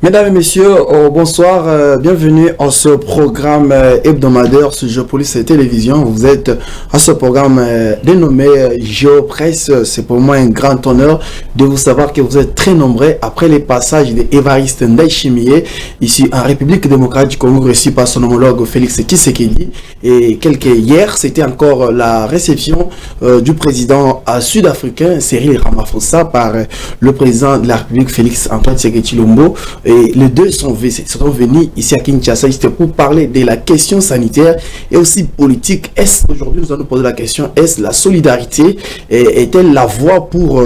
Mesdames et messieurs, bonsoir, bienvenue à ce programme hebdomadaire sur Géopolis Télévision. Vous êtes à ce programme dénommé Géopresse. C'est pour moi un grand honneur de vous savoir que vous êtes très nombreux après les passages d'Évariste Ndayishimiye ici en République démocratique du Congo, reçu par son homologue Félix Tshisekedi. Et hier, c'était encore la réception du président sud-africain Cyril Ramaphosa par le président de la République Félix Antoine Tshisekedi Tshilombo. Et les deux sont venus ici à Kinshasa pour parler de la question sanitaire et aussi politique. Est-ce aujourd'hui nous allons poser la question, est-ce la solidarité est-elle la voie pour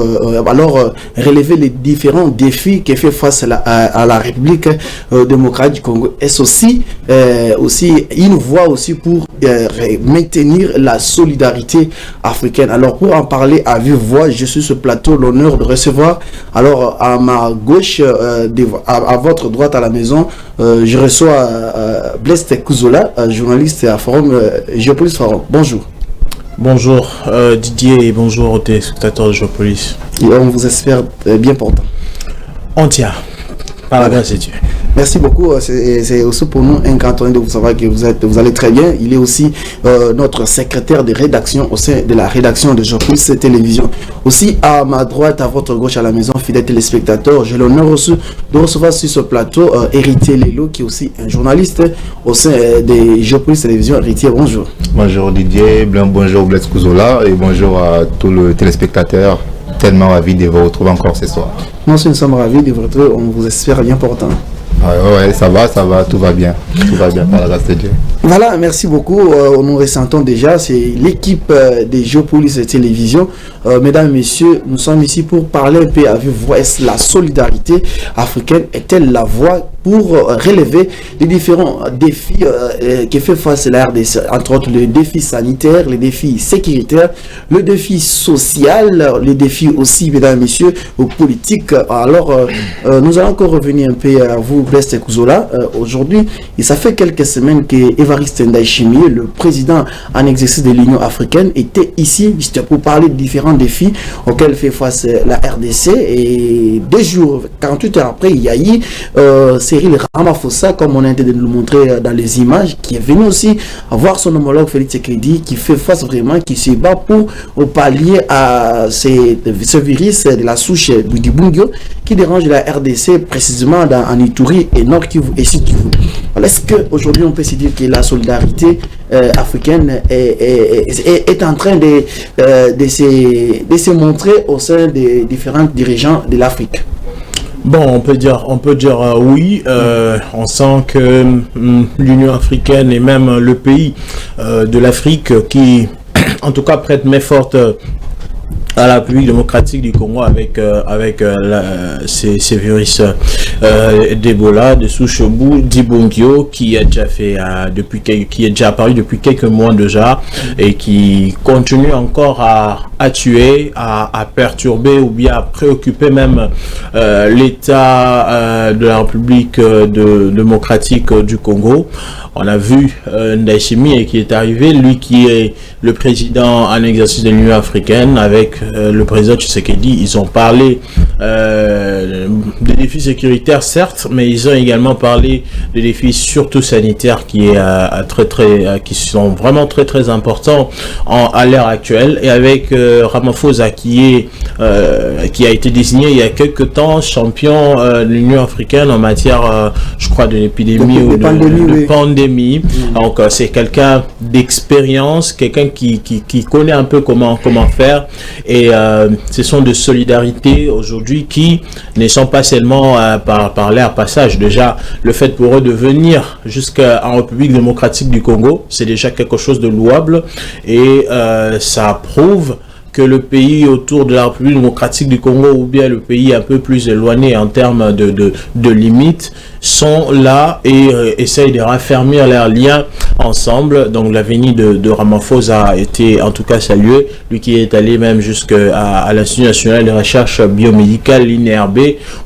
relever les différents défis que fait face à la République démocratique du Congo? Est-ce aussi une voie aussi pour maintenir la solidarité africaine? Alors pour en parler à vive voix, je suis sur ce plateau l'honneur de recevoir alors à ma gauche à votre droite à la maison, je reçois Blaise Tekouzola, journaliste à Forum Géopolis Forum. Bonjour. Bonjour Didier et bonjour aux téléspectateurs de Géopolis. Et on vous espère bien portant. On tient, par la grâce de Dieu. Merci beaucoup. C'est aussi pour nous un grand honneur de vous savoir que vous allez très bien. Il est aussi notre secrétaire de rédaction au sein de la rédaction de Géopolis Télévision. Aussi à ma droite, à votre gauche à la maison, fidèles téléspectateurs, j'ai l'honneur aussi de recevoir sur ce plateau Héritier Lelo, qui est aussi un journaliste au sein de Géopolis Télévision. Héritier, bonjour. Bonjour Didier, bonjour Blaise Tekouzola et bonjour à tous les téléspectateurs. Tellement ravi de vous retrouver encore ce soir. Nous aussi nous sommes ravis de vous retrouver. On vous espère bien portant. Ouais, ça va, tout va bien. Tout va bien par la grâce de Dieu. Voilà, merci beaucoup. Nous ressentons déjà, c'est l'équipe des Géopolis Télévision. Mesdames et messieurs, nous sommes ici pour parler un peu à vive voix. Est-ce la solidarité africaine est-elle la voie pour relever les différents défis que fait face la RDC, entre autres les défis sanitaires, les défis sécuritaires, le défi social, les défis aussi, mesdames et messieurs, politiques. Alors, nous allons encore revenir un peu à vous, Blaise Tekouzola. Aujourd'hui, et ça fait quelques semaines que Évariste Ndayishimiye, le président en exercice de l'Union africaine, était ici juste pour parler de différents défis auxquels fait face la RDC. Et 2 jours, 48 heures après, il y a eu Cyril Ramaphosa, comme on a été de nous montrer dans les images, qui est venu aussi voir son homologue Félix Tshisekedi, qui fait face vraiment, qui se bat pour pallier à ce virus de la souche du Bungyo qui dérange la RDC, précisément en Ituri et Nord Kivu et Sud Kivu. Est-ce qu'aujourd'hui on peut se dire que la solidarité africaine est en train de se montrer au sein des différents dirigeants de l'Afrique? Bon, on peut dire oui. On sent que l'Union africaine et même le pays de l'Afrique qui, en tout cas, prête main forte à la République démocratique du Congo avec ces virus d'Ebola, de souche Dibongio, qui est déjà apparu depuis quelques mois déjà et qui continue encore à tuer, à perturber ou bien à préoccuper même l'État de la République démocratique du Congo. On a vu Ndayishimiye qui est arrivé, lui qui est le président en exercice de l'Union africaine avec le président Tshisekedi. Ils ont parlé des défis sécuritaires certes, mais ils ont également parlé des défis surtout sanitaires qui sont vraiment très importants à l'heure actuelle. Et avec Ramaphosa qui a été désigné il y a quelques temps champion de l'Union africaine en matière, je crois, de l'épidémie ou de pandémie. Donc c'est quelqu'un d'expérience, quelqu'un qui connaît un peu comment faire, et ce sont de solidarité aujourd'hui qui ne sont pas seulement par leur passage. Déjà, le fait pour eux de venir jusqu'en République démocratique du Congo, c'est déjà quelque chose de louable, et ça prouve que le pays autour de la République démocratique du Congo ou bien le pays un peu plus éloigné en termes de limites sont là et essayent de raffermir leurs liens ensemble. Donc la venue de Ramaphosa a été en tout cas saluée, lui qui est allé même jusqu'à l'Institut national de recherche biomédicale, l'INRB,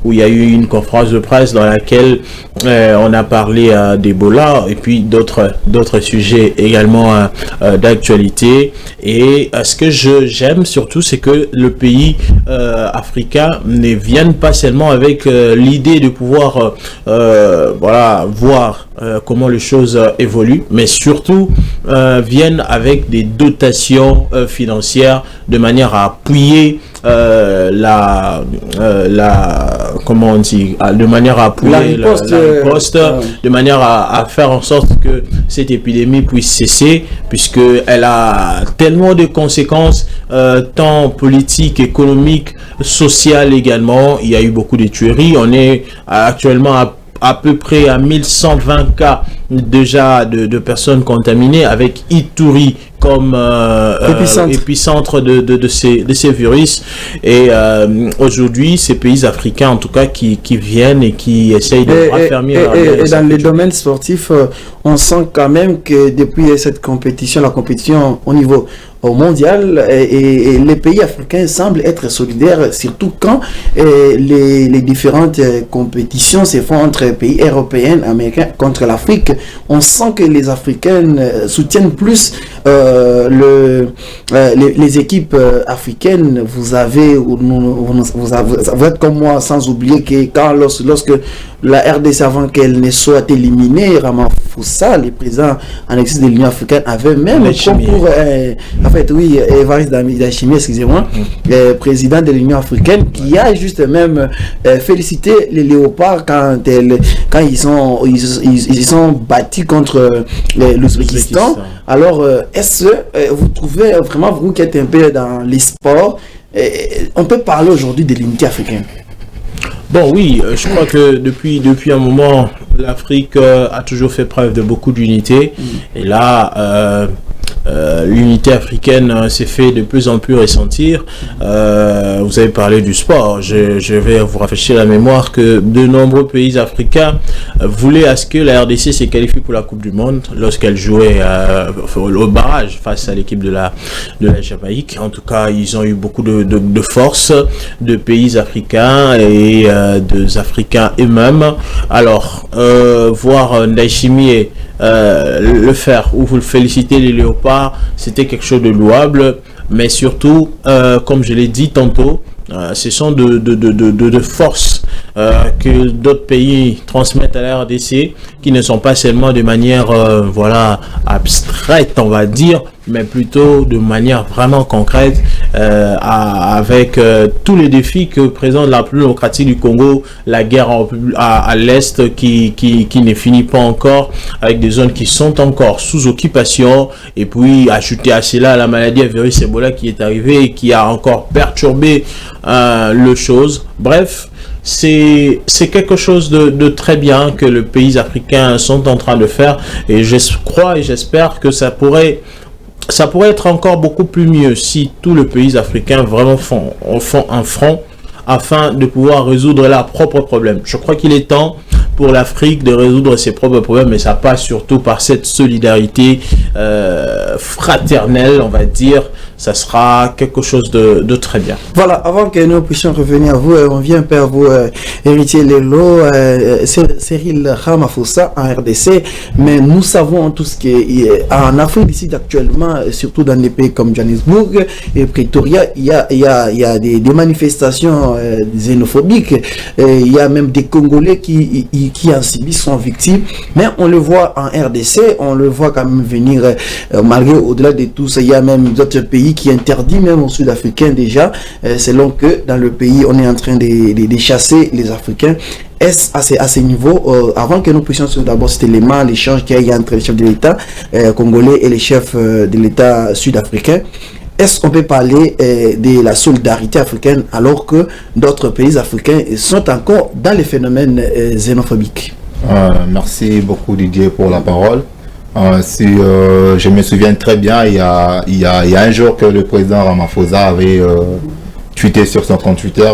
où il y a eu une conférence de presse dans laquelle On a parlé d'Ebola et puis d'autres sujets également d'actualité. Et ce que j'aime surtout, c'est que le pays africain ne vienne pas seulement avec l'idée de pouvoir voir comment les choses évoluent, mais surtout viennent avec des dotations financières de manière à appuyer comment on dit, de manière à appuyer la riposte, de manière à faire en sorte que cette épidémie puisse cesser, puisque elle a tellement de conséquences, tant politiques, économiques, sociales également. Il y a eu beaucoup de tueries. On est actuellement à peu près à 1120 cas déjà de personnes contaminées, avec Ituri comme épicentre de ces virus. Et aujourd'hui, ces pays africains, en tout cas, qui viennent et qui essayent de raffermir. Et dans les domaines sportifs, on sent quand même que depuis cette compétition, la compétition au niveau mondial, et les pays africains semblent être solidaires, surtout quand les différentes compétitions se font entre pays européens, américains contre l'Afrique. On sent que les Africains soutiennent plus les équipes africaines. Vous êtes comme moi, sans oublier que lorsque la RDC, avant qu'elle ne soit éliminée, Ramaphosa, le président en exercice de l'Union africaine, avait même concours, Évariste Ndayishimiye, excusez-moi, président de l'Union africaine, qui a juste même félicité les léopards quand ils sont battus contre l'Ouzbékistan. Alors, est-ce que vous trouvez vraiment, vous qui êtes un peu dans les sports, on peut parler aujourd'hui de l'unité africaine? Bon, oui, je crois que depuis un moment, l'Afrique a toujours fait preuve de beaucoup d'unité. Et là, l'unité africaine s'est fait de plus en plus ressentir. Vous avez parlé du sport. Je vais vous rafraîchir la mémoire que de nombreux pays africains voulaient à ce que la RDC se qualifie pour la Coupe du Monde lorsqu'elle jouait au barrage face à l'équipe de la Jamaïque. En tout cas, ils ont eu beaucoup de force de pays africains et des Africains eux-mêmes. Alors, voir Ndayishimiye le faire ou vous le féliciter, les léopards, c'était quelque chose de louable, mais surtout, comme je l'ai dit tantôt, ce sont de forces que d'autres pays transmettent à la RDC, qui ne sont pas seulement de manière abstraite, on va dire, mais plutôt de manière vraiment concrète, avec tous les défis que présente la République démocratique du Congo, la guerre à l'Est qui ne finit pas encore, avec des zones qui sont encore sous occupation, et puis ajouter à cela la maladie à virus Ebola qui est arrivée et qui a encore perturbé le chose. Bref, c'est quelque chose de très bien que les pays africains sont en train de faire, et je crois et j'espère que ça pourrait être encore beaucoup plus mieux si tous les pays africains vraiment font un front afin de pouvoir résoudre leurs propres problèmes. Je crois qu'il est temps pour l'Afrique de résoudre ses propres problèmes, mais ça passe surtout par cette solidarité fraternelle, on va dire. Ça sera quelque chose de très bien. Voilà, avant que nous puissions revenir à vous, on vient un peu à vous, héritier Lelo, Cyril Ramaphosa en RDC, mais nous savons tous qu'en Afrique d'ici actuellement, surtout dans des pays comme Johannesburg et Pretoria, il y a des manifestations xénophobiques, il y a même des Congolais qui en subissent, sont victimes, mais on le voit en RDC, on le voit quand même venir, malgré au-delà de tout ça, il y a même d'autres pays qui interdit même aux Sud-Africains déjà, selon que dans le pays on est en train de chasser les Africains. Est-ce à ce niveau, avant que nous puissions d'abord cet élément, l'échange qu'il y a entre les chefs de l'État congolais et les chefs de l'État sud-africain, est-ce qu'on peut parler de la solidarité africaine alors que d'autres pays africains sont encore dans les phénomènes xénophobiques? Merci beaucoup Didier pour la parole. Je me souviens très bien, il y a un jour que le président Ramaphosa avait tweeté sur son compte Twitter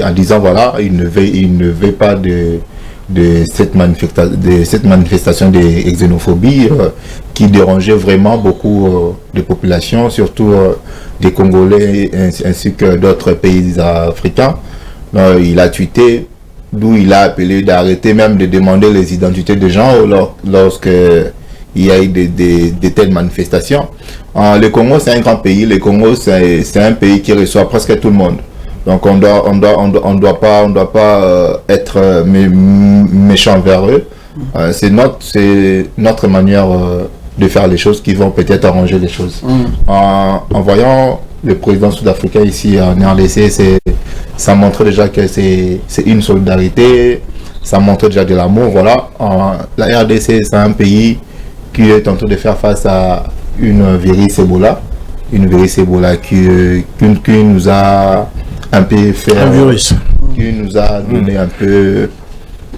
en disant voilà, il ne veut pas de cette manifestation de xénophobie qui dérangeait vraiment beaucoup de populations, surtout des Congolais ainsi que d'autres pays africains. Il a tweeté d'où il a appelé d'arrêter même de demander les identités des gens lorsque il y a eu des telles manifestations. Le Congo, c'est un grand pays. Le Congo, c'est un pays qui reçoit presque tout le monde. Donc on doit pas être méchant vers eux. C'est notre manière de faire les choses qui vont peut-être arranger les choses. En voyant le président sud-africain ici en RDC, ça montre déjà que c'est une solidarité, ça montre déjà de l'amour. Voilà. La RDC, c'est un pays qui est en train de faire face à une virus Ebola, qui nous a un peu fait un virus, qui nous a donné un peu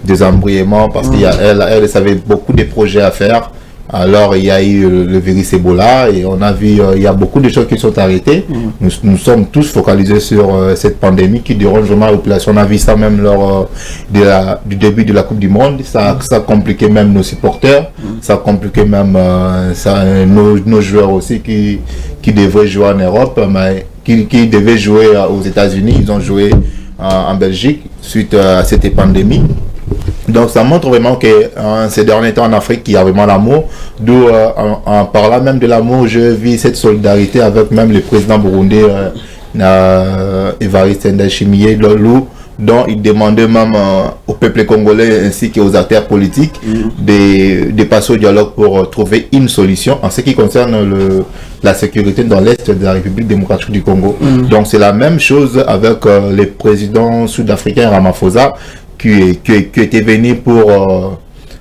des embrouillements parce qu'il y a elle avait beaucoup de projets à faire. Alors il y a eu le virus Ebola et on a vu il y a beaucoup de choses qui sont arrêtées. Nous sommes tous focalisés sur cette pandémie qui dérange vraiment la population. On a vu ça même lors du début de la Coupe du Monde. Ça a compliqué même nos supporters, ça a compliqué même nos joueurs aussi qui devraient jouer en Europe, mais qui devaient jouer aux États-Unis. Ils ont joué en Belgique suite à cette pandémie. Donc ça montre vraiment que ces derniers temps en Afrique, il y a vraiment l'amour. D'où en parlant même de l'amour, je vis cette solidarité avec même le président burundais Evariste Ndayishimiye, dont il demandait même au peuple congolais ainsi qu'aux acteurs politiques de passer au dialogue pour trouver une solution en ce qui concerne la sécurité dans l'Est de la République démocratique du Congo. Donc c'est la même chose avec le président sud-africain Ramaphosa qui était venu pour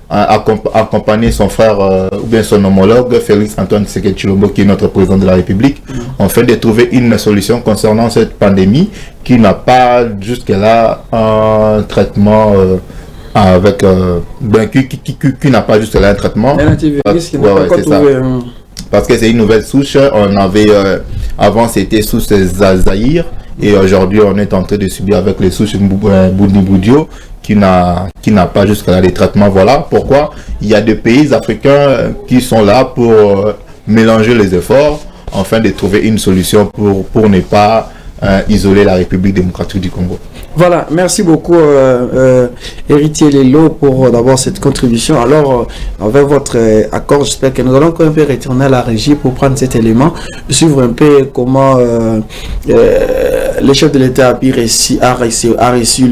accompagner son frère ou bien son homologue Félix Antoine Tshisekedi Tshilombo, qui est notre président de la République, en fait de trouver une solution concernant cette pandémie qui n'a pas jusque-là un traitement avec qui n'a pas jusque-là un traitement. Parce que c'est une nouvelle souche. On avait avant c'était sous Zaïre et aujourd'hui on est en train de subir avec les souches Boudi-Boudio qui n'a pas jusqu'à là les traitements. Voilà pourquoi il y a des pays africains qui sont là pour mélanger les efforts afin de trouver une solution pour ne pas isoler la République démocratique du Congo. Voilà, merci beaucoup Héritier Lelo pour d'abord cette contribution. Alors, avec votre accord, j'espère que nous allons quand même retourner à la régie pour prendre cet élément, suivre un peu comment le chef de l'État a reçu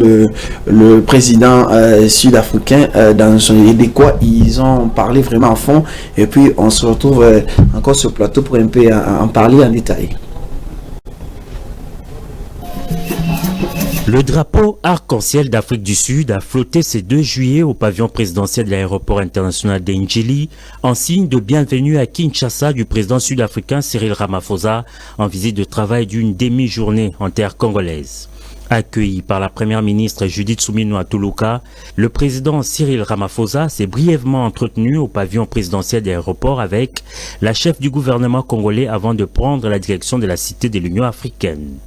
le président sud-africain dans son et de quoi ils ont parlé vraiment à fond. Et puis, on se retrouve encore sur le plateau pour un peu en parler en détail. Le drapeau arc-en-ciel d'Afrique du Sud a flotté ce 2 juillet au pavillon présidentiel de l'aéroport international d'Ndjili en signe de bienvenue à Kinshasa du président sud-africain Cyril Ramaphosa en visite de travail d'une demi-journée en terre congolaise. Accueilli par la première ministre Judith Suminwa Tuluka, le président Cyril Ramaphosa s'est brièvement entretenu au pavillon présidentiel de l'aéroport avec la chef du gouvernement congolais avant de prendre la direction de la cité de l'Union africaine.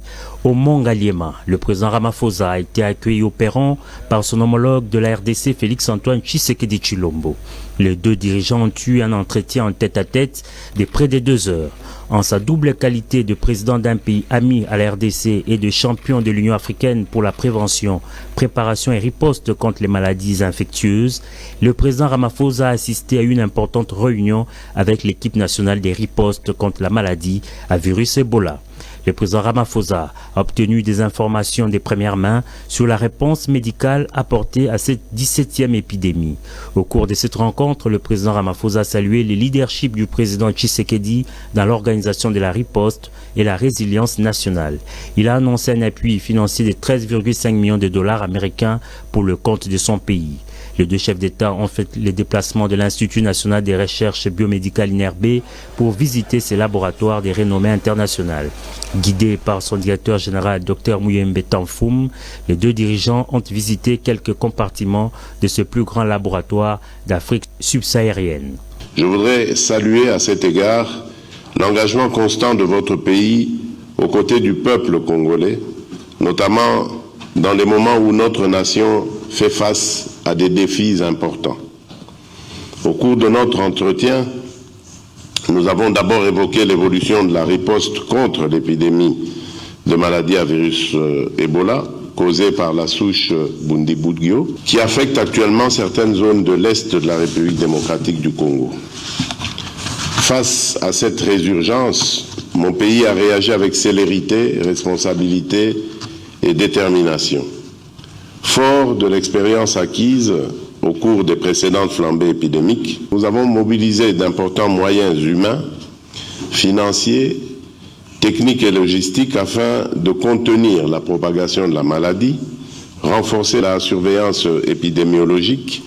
Au Mont Ngaliema, le président Ramaphosa a été accueilli au perron par son homologue de la RDC Félix Antoine Tshisekedi Tshilombo. Les deux dirigeants ont eu un entretien en tête-à-tête de près de 2 heures. En sa double qualité de président d'un pays ami à la RDC et de champion de l'Union africaine pour la prévention, préparation et riposte contre les maladies infectieuses, le président Ramaphosa a assisté à une importante réunion avec l'équipe nationale des ripostes contre la maladie à virus Ebola. Le président Ramaphosa a obtenu des informations de première main sur la réponse médicale apportée à cette 17e épidémie. Au cours de cette rencontre, le président Ramaphosa a salué le leadership du président Tshisekedi dans l'organisation de la riposte et la résilience nationale. Il a annoncé un appui financier de 13,5 millions de dollars américains pour le compte de son pays. Les deux chefs d'État ont fait le déplacement de l'Institut national des recherches biomédicales INRB pour visiter ses laboratoires de renommée internationale. Guidés par son directeur général Dr Muyembe Tamfoum, les deux dirigeants ont visité quelques compartiments de ce plus grand laboratoire d'Afrique subsaharienne. Je voudrais saluer à cet égard l'engagement constant de votre pays aux côtés du peuple congolais, notamment dans les moments où notre nation fait face à des défis importants. Au cours de notre entretien, nous avons d'abord évoqué l'évolution de la riposte contre l'épidémie de maladie à virus Ebola, causée par la souche Bundibugyo, qui affecte actuellement certaines zones de l'Est de la République démocratique du Congo. Face à cette résurgence, mon pays a réagi avec célérité, responsabilité et détermination. Fort de l'expérience acquise au cours des précédentes flambées épidémiques, nous avons mobilisé d'importants moyens humains, financiers, techniques et logistiques afin de contenir la propagation de la maladie, renforcer la surveillance épidémiologique,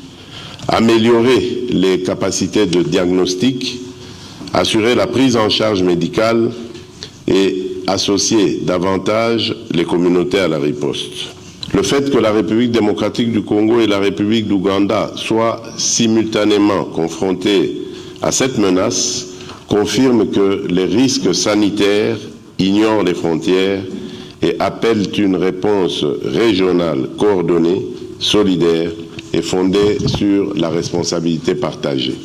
améliorer les capacités de diagnostic, assurer la prise en charge médicale et associer davantage les communautés à la riposte. Le fait que la République démocratique du Congo et la République d'Ouganda soient simultanément confrontées à cette menace confirme que les risques sanitaires ignorent les frontières et appellent une réponse régionale coordonnée, solidaire et fondée sur la responsabilité partagée.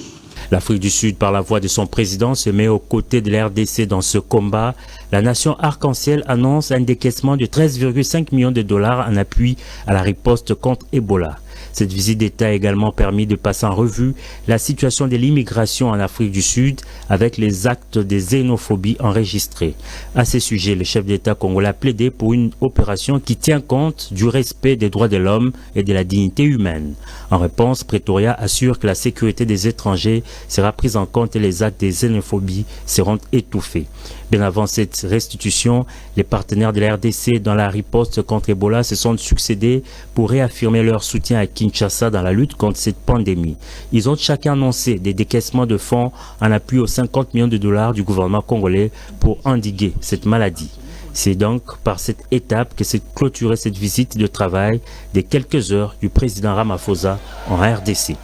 L'Afrique du Sud, par la voix de son président, se met aux côtés de l'RDC dans ce combat. La nation arc-en-ciel annonce un décaissement de 13,5 millions de dollars en appui à la riposte contre Ebola. Cette visite d'État a également permis de passer en revue la situation de l'immigration en Afrique du Sud avec les actes de xénophobie enregistrés. À ce sujet, le chef d'État congolais a plaidé pour une opération qui tient compte du respect des droits de l'homme et de la dignité humaine. En réponse, Pretoria assure que la sécurité des étrangers sera prise en compte et les actes de xénophobie seront étouffés. Bien avant cette restitution, les partenaires de la RDC dans la riposte contre Ebola se sont succédés pour réaffirmer leur soutien à Kinshasa dans la lutte contre cette pandémie. Ils ont chacun annoncé des décaissements de fonds en appui aux 50 millions de dollars du gouvernement congolais pour endiguer cette maladie. C'est donc par cette étape que s'est clôturée cette visite de travail de quelques heures du président Ramaphosa en RDC.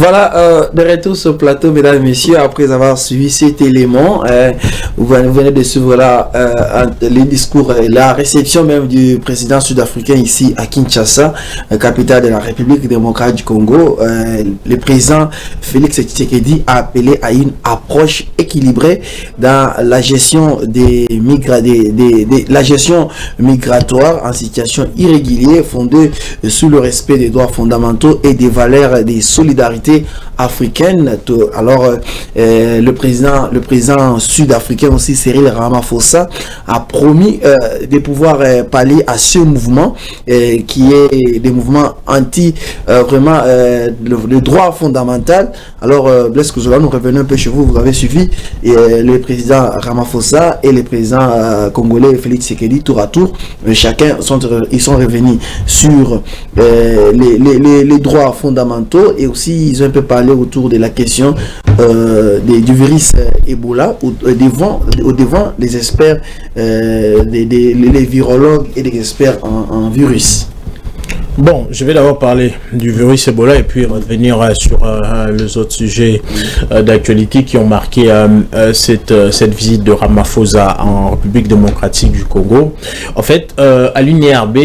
Voilà, de retour sur le plateau, mesdames et messieurs, après avoir suivi cet élément, vous venez de suivre les discours, la réception même du président sud-africain ici à Kinshasa, capitale de la République démocratique du Congo. Le président Félix Tshisekedi a appelé à une approche équilibrée dans la gestion la gestion migratoire en situation irrégulière fondée sur le respect des droits fondamentaux et des valeurs de solidarité africaine. Alors le président sud-africain aussi, Cyril Ramaphosa, a promis de pouvoir pallier à ce mouvement qui est des mouvements anti vraiment le droit fondamental. Alors Blaise Kozola, nous revenons un peu chez vous. Vous avez suivi le président Ramaphosa et le président congolais Félix Tshisekedi tour à tour. Chacun ils sont revenus sur les droits fondamentaux et aussi ils ont un peu parlé autour de la question du virus Ebola au devant des experts, les virologues et des experts en virus. Bon, je vais d'abord parler du virus Ebola et puis revenir sur les autres sujets d'actualité qui ont marqué cette visite de Ramaphosa en République démocratique du Congo. En fait, à l'UNIRB,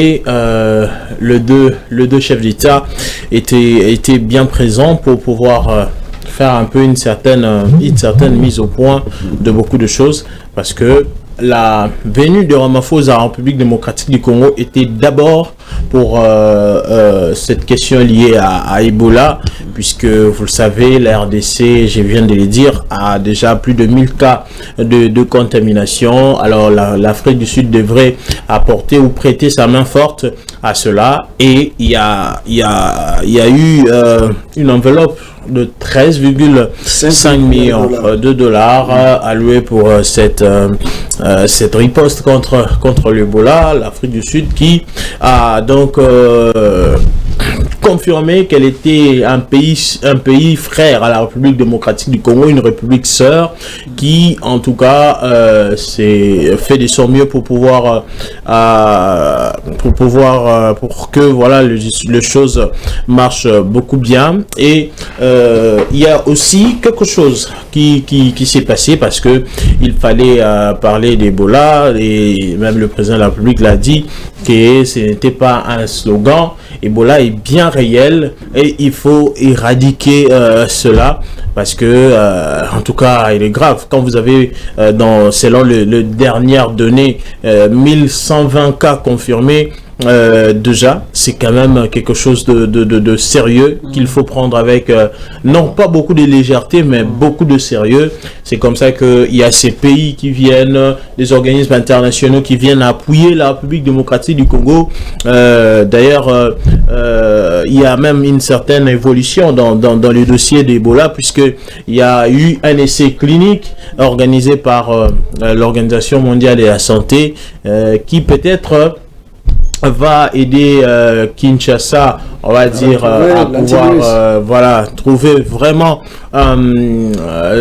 les deux chefs d'État étaient bien présents pour pouvoir faire un peu une certaine mise au point de beaucoup de choses, parce que la venue de Ramaphosa en République démocratique du Congo était d'abord pour cette question liée à Ebola, puisque vous le savez, la RDC, je viens de le dire, a déjà plus de 1000 cas de contamination. Alors l'Afrique du Sud devrait apporter ou prêter sa main forte à cela, et il y a eu une enveloppe de 13,5 millions de dollars alloués pour cette riposte contre l'Ebola. L'Afrique du Sud qui a donc confirmé qu'elle était un pays frère à la République démocratique du Congo, une république sœur qui en tout cas s'est fait de son mieux pour que voilà les choses marchent beaucoup bien. Et il y a aussi quelque chose qui s'est passé, parce que il fallait parler d'Ebola, et même le président de la République l'a dit que ce n'était pas un slogan, Ebola est bien réel et il faut éradiquer cela parce que, en tout cas, il est grave. Quand vous avez, selon le dernières données, 1120 cas confirmés, déjà, c'est quand même quelque chose de sérieux qu'il faut prendre avec, non pas beaucoup de légèreté, mais beaucoup de sérieux. C'est comme ça qu'il y a ces pays qui viennent, des organismes internationaux qui viennent appuyer la République démocratique du Congo. D'ailleurs, il y a même une certaine évolution dans le dossier d'Ebola, puisqu'il y a eu un essai clinique organisé par l'Organisation mondiale de la santé qui peut-être va aider Kinshasa, on va dire, à pouvoir trouver vraiment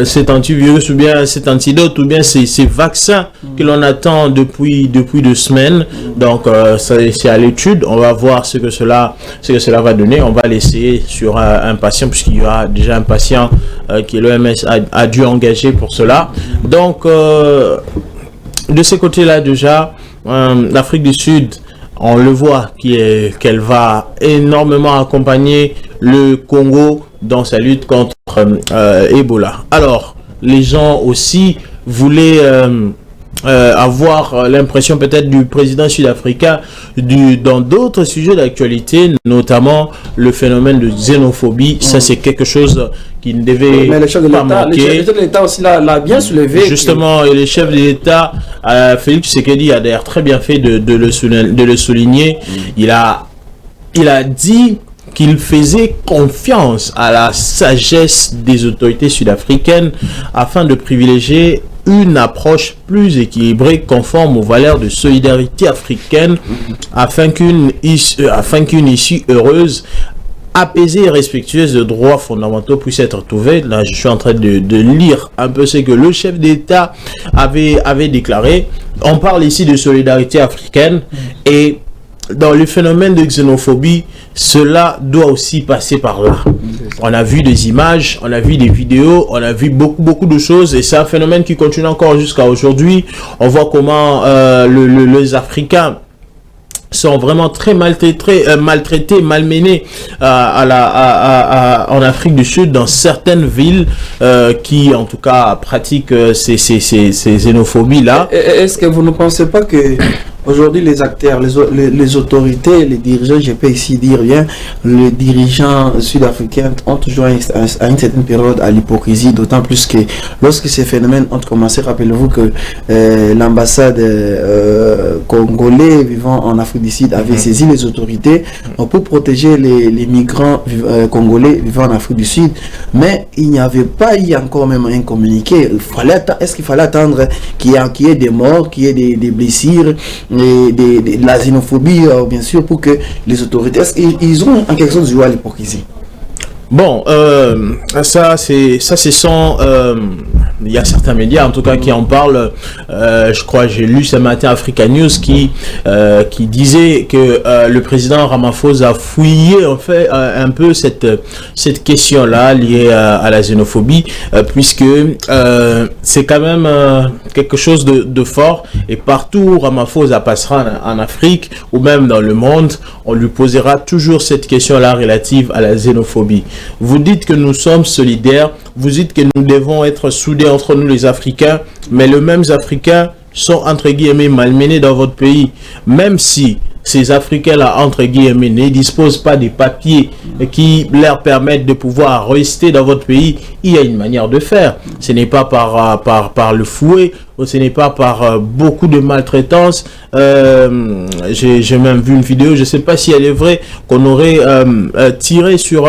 cet antivirus ou bien cet antidote ou bien ces vaccins que l'on attend depuis 2 semaines. Donc c'est à l'étude, on va voir ce que cela va donner. On va l'essayer sur un patient, puisqu'il y aura déjà un patient que l'OMS a dû engager pour cela. Donc de ce côté-là déjà, l'Afrique du Sud, on le voit qu'elle va énormément accompagner le Congo dans sa lutte contre Ebola. Alors, les gens aussi voulaient avoir l'impression peut-être du président sud-africain dans d'autres sujets d'actualité, notamment le phénomène de xénophobie. Ça, c'est quelque chose qui ne devait pas manquer. Le chef de l'État aussi l'a bien soulevé. Justement, et le chef de l'État, Félix Tshisekedi, a d'ailleurs très bien fait de le souligner. Il a dit qu'il faisait confiance à la sagesse des autorités sud-africaines afin de privilégier une approche plus équilibrée, conforme aux valeurs de solidarité africaine, afin qu'une issue heureuse, apaisée et respectueuse de droits fondamentaux puisse être trouvée. Là, je suis en train de lire un peu ce que le chef d'État avait déclaré. On parle ici de solidarité africaine et dans le phénomène de xénophobie, cela doit aussi passer par là. On a vu des images, on a vu des vidéos, on a vu beaucoup de choses et c'est un phénomène qui continue encore jusqu'à aujourd'hui. On voit comment les Africains sont vraiment très maltraités, malmenés en Afrique du Sud, dans certaines villes qui, en tout cas, pratiquent ces xénophobies-là. Est-ce que vous ne pensez pas que aujourd'hui les acteurs, les autorités, les dirigeants, je peux ici dire bien, les dirigeants sud-africains ont toujours à une certaine période à l'hypocrisie, d'autant plus que lorsque ces phénomènes ont commencé, rappelez-vous que l'ambassade congolais vivant en Afrique du Sud avait saisi les autorités pour protéger les migrants congolais vivant en Afrique du Sud, mais il n'y avait pas eu encore même un communiqué. Est-ce qu'il fallait attendre qu'il y ait des morts, qu'il y ait des blessures, de la xénophobie, bien sûr, pour que les autorités, ils ont en quelque sorte joué à l'hypocrisie? Bon, ça c'est sans... il y a certains médias en tout cas qui en parlent. Je crois j'ai lu ce matin Africa News qui disait que le président Ramaphosa a fouillé en fait un peu cette question là liée à la xénophobie, puisque c'est quand même quelque chose de fort, et partout où Ramaphosa passera en Afrique ou même dans le monde, on lui posera toujours cette question là relative à la xénophobie. Vous dites que nous sommes solidaires, vous dites que nous devons être soudés entre nous les Africains, mais les mêmes Africains sont entre guillemets malmenés dans votre pays. Même si ces Africains-là, entre guillemets, ne disposent pas des papiers qui leur permettent de pouvoir rester dans votre pays, il y a une manière de faire. Ce n'est pas par le fouet, ce n'est pas par beaucoup de maltraitance. J'ai même vu une vidéo, je ne sais pas si elle est vraie, qu'on aurait tiré sur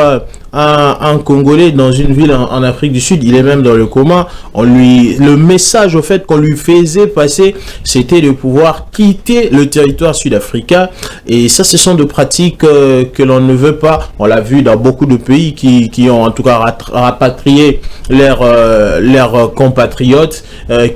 un Congolais dans une ville en Afrique du Sud. Il est même dans le coma. Le message au fait qu'on lui faisait passer, c'était de pouvoir quitter le territoire sud-africain. Et ça, ce sont des pratiques que l'on ne veut pas. On l'a vu dans beaucoup de pays qui ont en tout cas rapatrié leurs compatriotes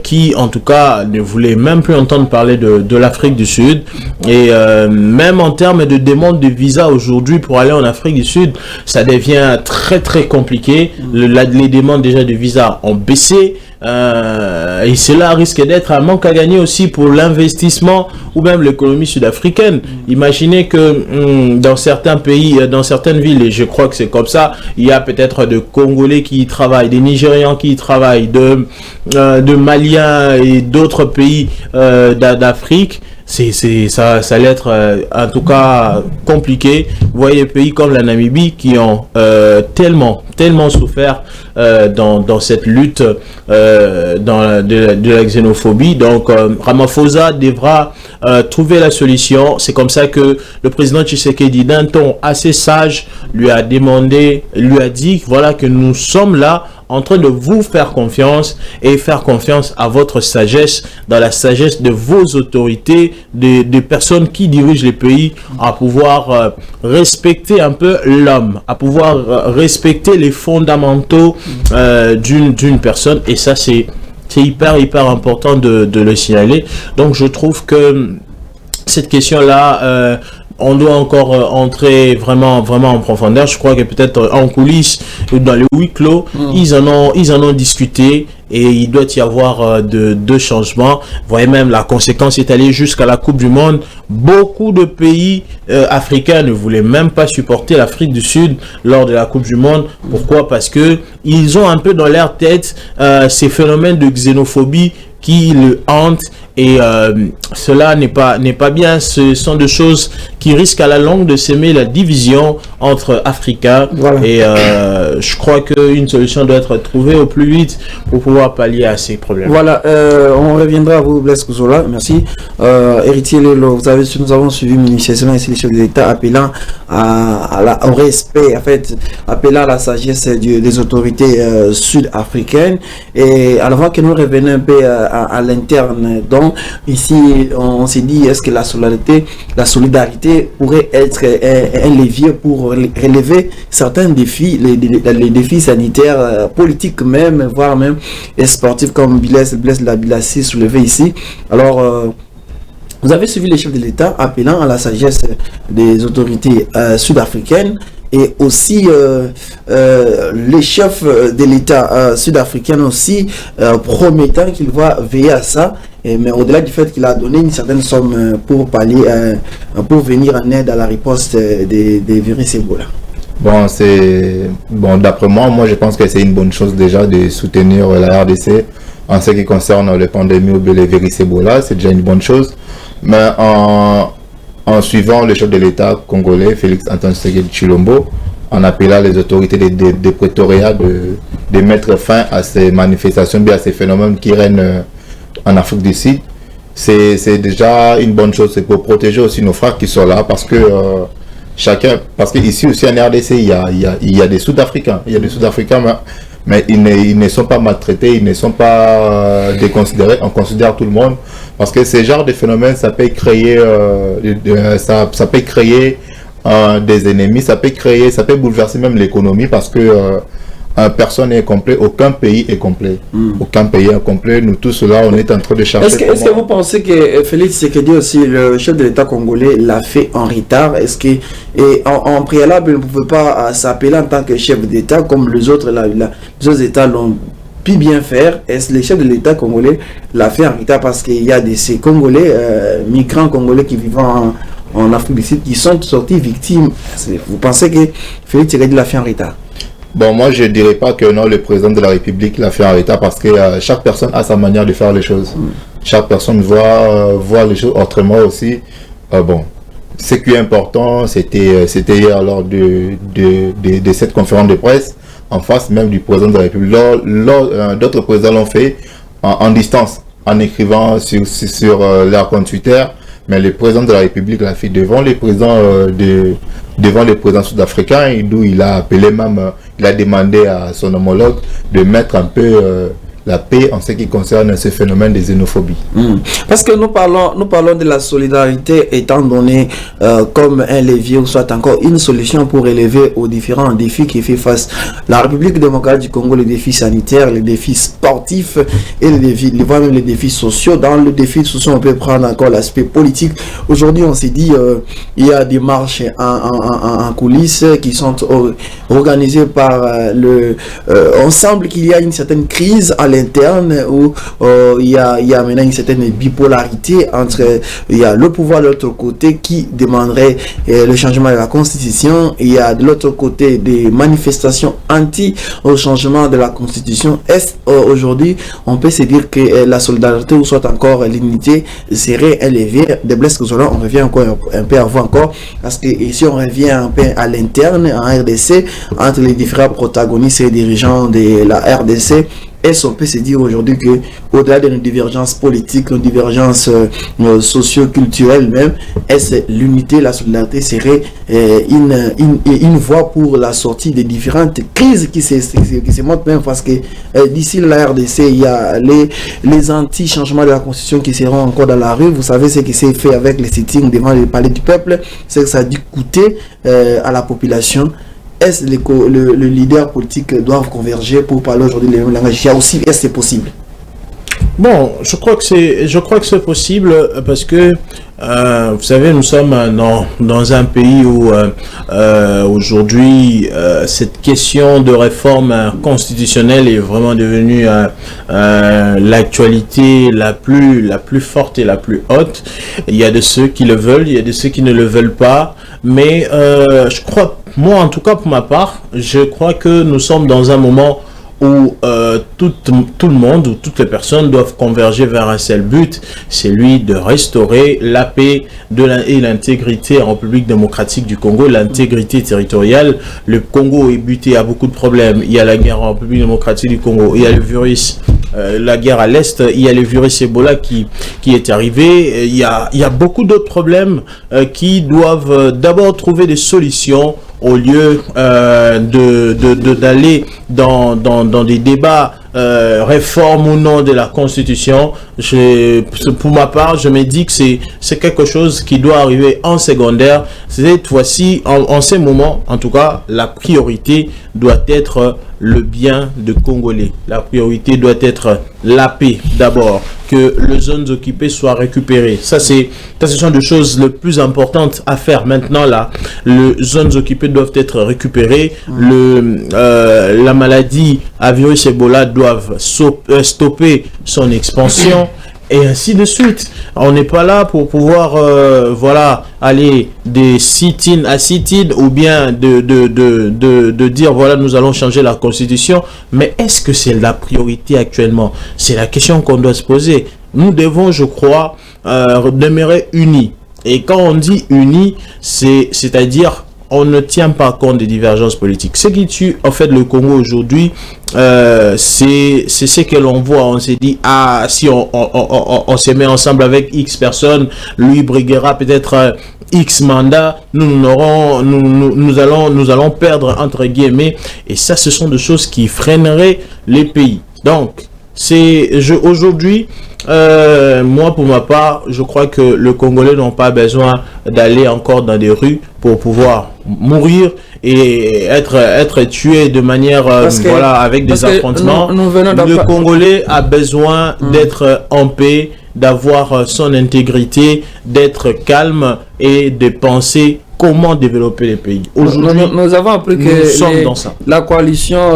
qui en tout cas ne voulaient même plus entendre parler de l'Afrique du Sud. Et même en termes de demande de visa aujourd'hui pour aller en Afrique du Sud, ça devient très compliqué. Les demandes déjà de visa ont baissé. et cela risque d'être un manque à gagner aussi pour l'investissement ou même l'économie sud-africaine. Imaginez que dans certains pays, dans certaines villes, et je crois que c'est comme ça, il y a peut-être de Congolais qui y travaillent, des Nigérians qui y travaillent, de Maliens et d'autres pays d'Afrique. Ça allait être en tout cas compliqué. Vous voyez des pays comme la Namibie qui ont tellement souffert dans cette lutte de la xénophobie. Donc Ramaphosa devra trouver la solution. C'est comme ça que le président Tshisekedi, d'un ton assez sage, lui a dit voilà que nous sommes là en train de vous faire confiance et faire confiance à votre sagesse, dans la sagesse de vos autorités, des personnes qui dirigent les pays, à pouvoir respecter un peu l'homme, à pouvoir respecter les fondamentaux d'une personne. Et ça, c'est hyper important de le signaler. Donc, je trouve que cette question-là, on doit encore entrer vraiment en profondeur. Je crois que peut-être en coulisses, dans le huis clos, ils en ont discuté et il doit y avoir deux changements. Vous voyez, même la conséquence est allée jusqu'à la Coupe du Monde. Beaucoup de pays africains ne voulaient même pas supporter l'Afrique du Sud lors de la Coupe du Monde. Pourquoi? Parce que ils ont un peu dans leur tête ces phénomènes de xénophobie qui le hantent. Et cela n'est pas bien. Ce sont des choses qui risquent à la longue de s'aimer la division entre Africains. Voilà. Et je crois qu'une solution doit être trouvée au plus vite pour pouvoir pallier à ces problèmes. Voilà, on reviendra à vous, Blaise Kouzola. Merci. Héritier Lelo, nous avons suivi minutieusement ici les chefs de l'État appelant au respect, en fait, appelant à la sagesse des autorités sud-africaines. Et avant que nous revenions un peu à l'interne, donc ici, on s'est dit, est-ce que la solidarité pourrait être un levier pour relever certains défis, les défis sanitaires, politiques même, voire même sportifs, comme Blaise Labilassi soulevé ici. Alors, vous avez suivi les chefs de l'État appelant à la sagesse des autorités sud-africaines. Et aussi les chefs de l'État sud-africain aussi promettant qu'il va veiller à ça, mais au-delà du fait qu'il a donné une certaine somme pour pallier, pour venir en aide à la riposte des virus Ebola. Bon, d'après moi je pense que c'est une bonne chose déjà de soutenir la RDC en ce qui concerne les pandémies ou les virus Ebola. C'est déjà une bonne chose, mais en suivant le chef de l'État congolais, Félix Antoine Tshisekedi Tshilombo, en appelant les autorités de Pretoria de mettre fin à ces manifestations, bien à ces phénomènes qui règnent en Afrique du Sud, c'est déjà une bonne chose. C'est pour protéger aussi nos frères qui sont là, parce que parce qu'ici aussi en RDC, il y a des Sud-Africains, mais ils ne sont pas maltraités, ils ne sont pas déconsidérés. On considère tout le monde, parce que ce genre de phénomène, ça peut créer des ennemis, ça peut bouleverser même l'économie, parce que personne n'est complet, aucun pays est complet. Aucun pays est complet. Nous tous là, on est en train de chercher. Est-ce que vous pensez que Félix Tshisekedi aussi, le chef de l'État congolais, l'a fait en retard? Est-ce que en préalable, il ne pouvait pas s'appeler en tant que chef d'État comme les autres États l'ont pu bien faire? Est-ce que le chef de l'État congolais l'a fait en retard parce qu'il y a ces Congolais, migrants congolais qui vivent en Afrique du Sud, qui sont sortis victimes? Vous pensez que Félix Tshisekedi l'a fait en retard? Bon, moi je ne dirais pas que non, le président de la République l'a fait en retard, parce que chaque personne a sa manière de faire les choses. Chaque personne voit les choses autrement aussi. Bon, ce qui est important, c'était hier lors de cette conférence de presse, en face même du président de la République. D'autres présidents l'ont fait en distance, en écrivant sur leur compte Twitter. Mais le président de la République l'a fait devant les présidents devant les présidents sud-africains, d'où il a appelé même, il a demandé à son homologue de mettre un peu la paix en ce qui concerne ce phénomène de xénophobie. Parce que nous parlons de la solidarité étant donné comme un levier ou soit encore une solution pour relever aux différents défis qui fait face la République démocratique du Congo, les défis sanitaires, les défis sportifs et voire même les défis sociaux. Dans le défi social, on peut prendre encore l'aspect politique. Aujourd'hui, on s'est dit il y a des marches en coulisses qui sont organisées par on semble qu'il y a une certaine crise à l'interne où il y a maintenant une certaine bipolarité entre il y a le pouvoir de l'autre côté qui demanderait le changement de la constitution, il y a de l'autre côté des manifestations anti au changement de la constitution. Est-ce aujourd'hui on peut se dire que la solidarité ou soit encore l'unité serait un levier de Blaise Kozola? On revient encore un peu avant encore, parce que ici on revient un peu à l'interne en RDC entre les différents protagonistes et dirigeants de la RDC. Est-ce qu'on peut se dire aujourd'hui que au-delà de nos divergences politiques, nos divergences socio-culturelles même, est-ce l'unité, la solidarité serait une voie pour la sortie des différentes crises qui se montrent même, parce que d'ici la RDC, il y a les anti-changements de la constitution qui seront encore dans la rue. Vous savez ce qui s'est fait avec les sittings devant le palais du peuple, c'est que ça a dû coûter à la population. Est-ce que le leader politique doivent converger pour parler aujourd'hui le même langage? Il y a aussi, est-ce que c'est possible? Bon, je crois que c'est possible parce que vous savez, nous sommes dans un pays où aujourd'hui cette question de réforme constitutionnelle est vraiment devenue l'actualité la plus forte et la plus haute. Il y a de ceux qui le veulent, il y a de ceux qui ne le veulent pas, mais je crois, moi en tout cas pour ma part, je crois que nous sommes dans un moment où tout le monde, où toutes les personnes doivent converger vers un seul but, c'est celui de restaurer la paix et l'intégrité en République démocratique du Congo, l'intégrité territoriale. Le Congo est buté à beaucoup de problèmes. Il y a la guerre en République démocratique du Congo, il y a le virus, la guerre à l'Est, il y a le virus Ebola qui est arrivé, il y a beaucoup d'autres problèmes qui doivent d'abord trouver des solutions au lieu d'aller dans des débats réforme ou non de la Constitution. Pour ma part, je me dis que c'est quelque chose qui doit arriver en secondaire. Cette fois-ci, en ces moments, en tout cas, la priorité doit être le bien de Congolais. La priorité doit être la paix d'abord, que les zones occupées soient récupérées. Ça, ce sont des choses les plus importantes à faire maintenant là. Les zones occupées doivent être récupérées. La maladie à virus Ebola doivent stopper son expansion. Et ainsi de suite. On n'est pas là pour pouvoir aller des sit-in à sit-in ou bien de dire voilà, nous allons changer la constitution. Mais est-ce que c'est la priorité actuellement? C'est la question qu'on doit se poser. Nous devons, je crois, demeurer unis. Et quand on dit unis, c'est-à-dire on ne tient pas compte des divergences politiques. Ce qui tue en fait le Congo aujourd'hui, c'est ce que l'on voit. On s'est dit, si on se met ensemble avec X personnes, lui briguera peut-être X mandats, nous allons perdre entre guillemets. Et ça, ce sont des choses qui freineraient les pays. Donc, aujourd'hui, moi pour ma part, je crois que les Congolais n'ont pas besoin d'aller encore dans des rues pour pouvoir mourir et être tués de manière avec des affrontements. Le Congolais a besoin d'être en paix, d'avoir son intégrité, d'être calme et de penser comment développer les pays. Aujourd'hui, nous avons appris que la coalition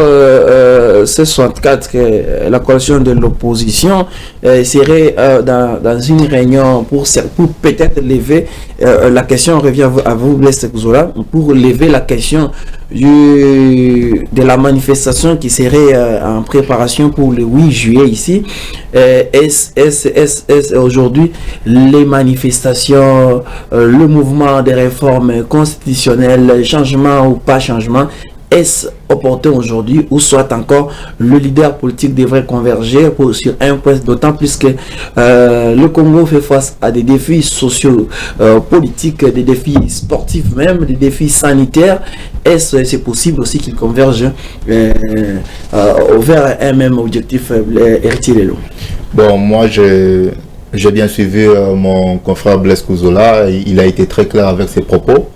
C64, la coalition de l'opposition, serait dans une réunion pour peut-être lever la question, on revient à vous, Blaise Kozola, pour lever la question de la manifestation qui serait en préparation pour le 8 juillet ici. Est-ce aujourd'hui les manifestations, le mouvement des réformes constitutionnelles, changement ou pas changement, est-ce opportun aujourd'hui, ou soit encore le leader politique devrait converger sur un point, d'autant plus que le Congo fait face à des défis sociaux, politiques, des défis sportifs même, des défis sanitaires. Est-ce que c'est possible aussi qu'ils convergent vers un même objectif, Héritier Lelo? Bon, moi j'ai bien suivi mon confrère Blaise Kozola, il a été très clair avec ses propos.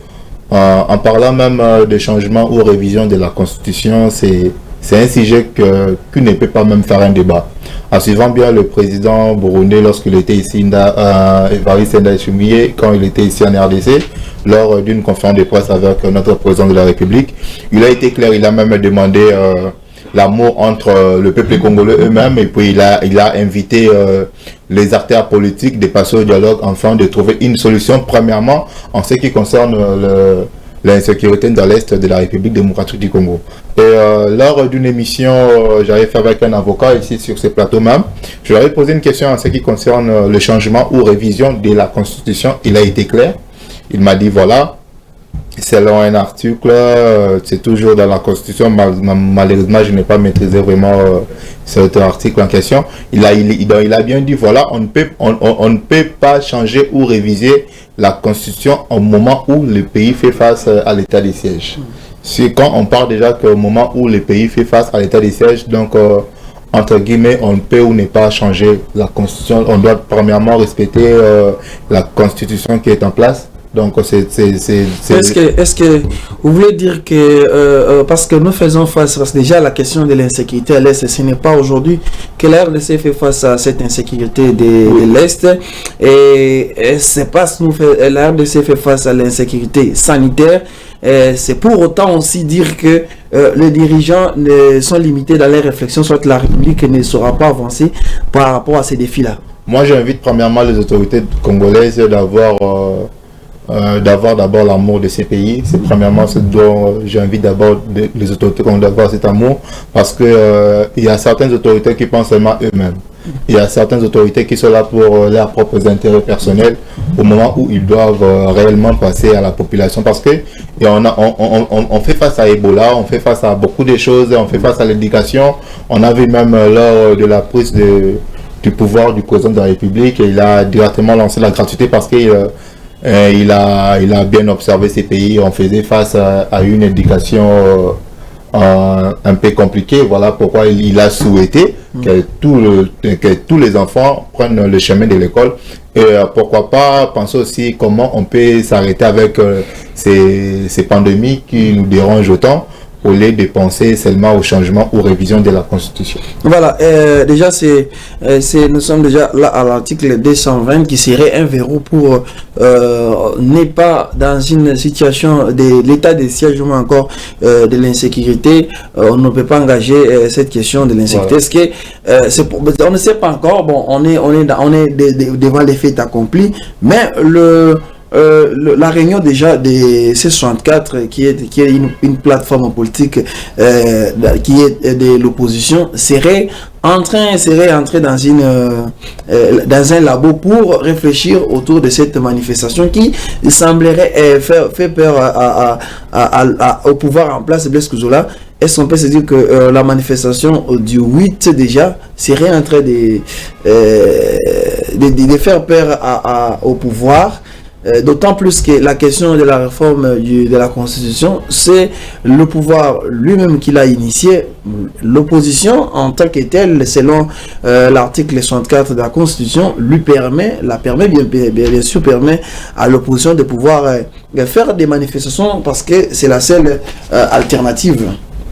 En parlant même de changement ou révision de la Constitution, c'est un sujet qui ne peut pas même faire un débat. En suivant bien le président burundais lorsqu'il était ici, Evariste Ndayishimiye, quand il était ici en RDC, lors d'une conférence de presse avec notre président de la République, il a été clair, il a même demandé l'amour entre le peuple congolais eux-mêmes, et puis il a invité les acteurs politiques de passer au dialogue afin de trouver une solution, premièrement en ce qui concerne l'insécurité dans l'Est de la République démocratique du Congo. Et lors d'une émission, j'avais fait avec un avocat ici sur ce plateau même, je lui avais posé une question en ce qui concerne le changement ou révision de la Constitution. Il a été clair, il m'a dit voilà, selon un article, c'est toujours dans la Constitution, malheureusement je n'ai pas maîtrisé vraiment cet article en question. Il a bien dit voilà, on ne peut pas changer ou réviser la Constitution au moment où le pays fait face à l'état de siège. C'est quand on parle déjà qu'au moment où le pays fait face à l'état de siège, donc entre guillemets, on peut ou ne pas changer la Constitution. On doit premièrement respecter la Constitution qui est en place. Donc est-ce que vous voulez dire que parce que nous faisons face, parce que déjà la question de l'insécurité à l'Est, ce n'est pas aujourd'hui que la RDC fait face à cette insécurité de l'Est, et c'est parce que la RDC fait face à l'insécurité sanitaire, c'est pour autant aussi dire que les dirigeants sont limités dans les réflexions, soit la République ne saura pas avancer par rapport à ces défis-là. Moi j'invite premièrement les autorités congolaises d'avoir d'abord l'amour de ces pays. C'est premièrement ce dont j'invite d'abord les autorités d'avoir cet amour, parce que il y a certaines autorités qui pensent seulement eux-mêmes. Il y a certaines autorités qui sont là pour leurs propres intérêts personnels au moment où ils doivent réellement passer à la population, parce que on fait face à Ebola, on fait face à beaucoup de choses, on fait face à l'éducation. On a vu même lors de la prise du pouvoir du président de la République, il a directement lancé la gratuité parce que il a bien observé ces pays. On faisait face à une éducation un peu compliquée. Voilà pourquoi il a souhaité que tous les enfants prennent le chemin de l'école. Et pourquoi pas penser aussi comment on peut s'arrêter avec ces pandémies qui nous dérangent autant, au lieu de penser seulement au changement ou révision de la Constitution. Voilà, déjà nous sommes déjà là à l'article 220 qui serait un verrou pour n'est pas dans une situation de l'état de siège ou encore de l'insécurité. On ne peut pas engager cette question de l'insécurité. Voilà. Est-ce que on ne sait pas encore. Bon, on est devant les faits accomplis, mais la réunion déjà des C64 qui est une plateforme politique qui est de l'opposition serait entré dans un labo pour réfléchir autour de cette manifestation qui semblerait faire peur au pouvoir en place, Blaise Kozola. Est-ce qu'on peut se dire que la manifestation du 8 déjà serait en train de faire peur au pouvoir? D'autant plus que la question de la réforme de la Constitution, c'est le pouvoir lui-même qui l'a initié. L'opposition, en tant que telle, selon l'article 64 de la Constitution, permet à l'opposition de pouvoir faire des manifestations parce que c'est la seule alternative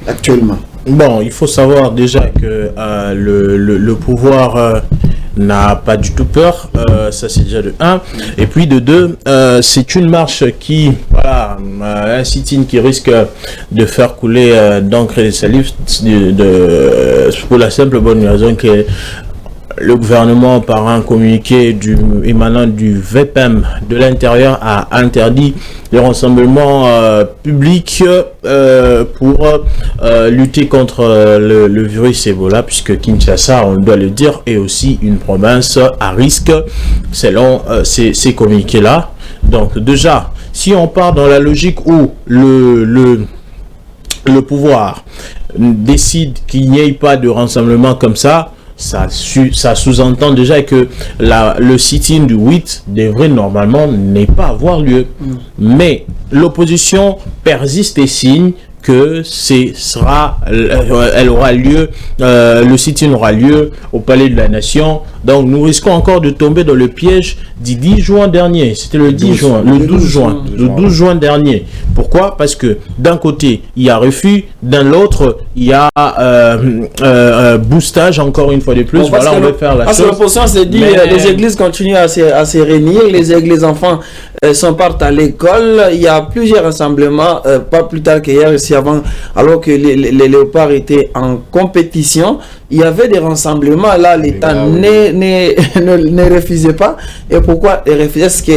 actuellement. Bon, il faut savoir déjà que le pouvoir n'a pas du tout peur, ça c'est déjà de 1, et puis de 2, c'est une marche qui, voilà, un sit-in qui risque de faire couler d'encre et de salive pour la simple bonne raison que le gouvernement, par un communiqué émanant du VPM de l'intérieur, a interdit les rassemblements publics pour lutter contre le virus Ebola, puisque Kinshasa, on doit le dire, est aussi une province à risque selon ces communiqués-là. Donc déjà, si on part dans la logique où le pouvoir décide qu'il n'y ait pas de rassemblement comme ça sous-entend déjà que le sit-in du 8 devrait normalement ne pas avoir lieu. Mais l'opposition persiste et signe que elle aura lieu, le sit-in aura lieu au Palais de la Nation. Donc nous risquons encore de tomber dans le piège du 10 juin dernier. C'était le 12 juin dernier. Pourquoi? Parce que d'un côté, il y a refus, d'un autre, il y a boostage, encore une fois de plus. Voilà, on veut faire la chose. L'opposition s'est dit, les églises continuent à se réunir, les églises enfants sont partis à l'école. Il y a plusieurs rassemblements, pas plus tard qu'hier, ici avant, alors que les léopards étaient en compétition. Il y avait des rassemblements, là l'État ne refusait pas. Et pourquoi il refusait? Est-ce que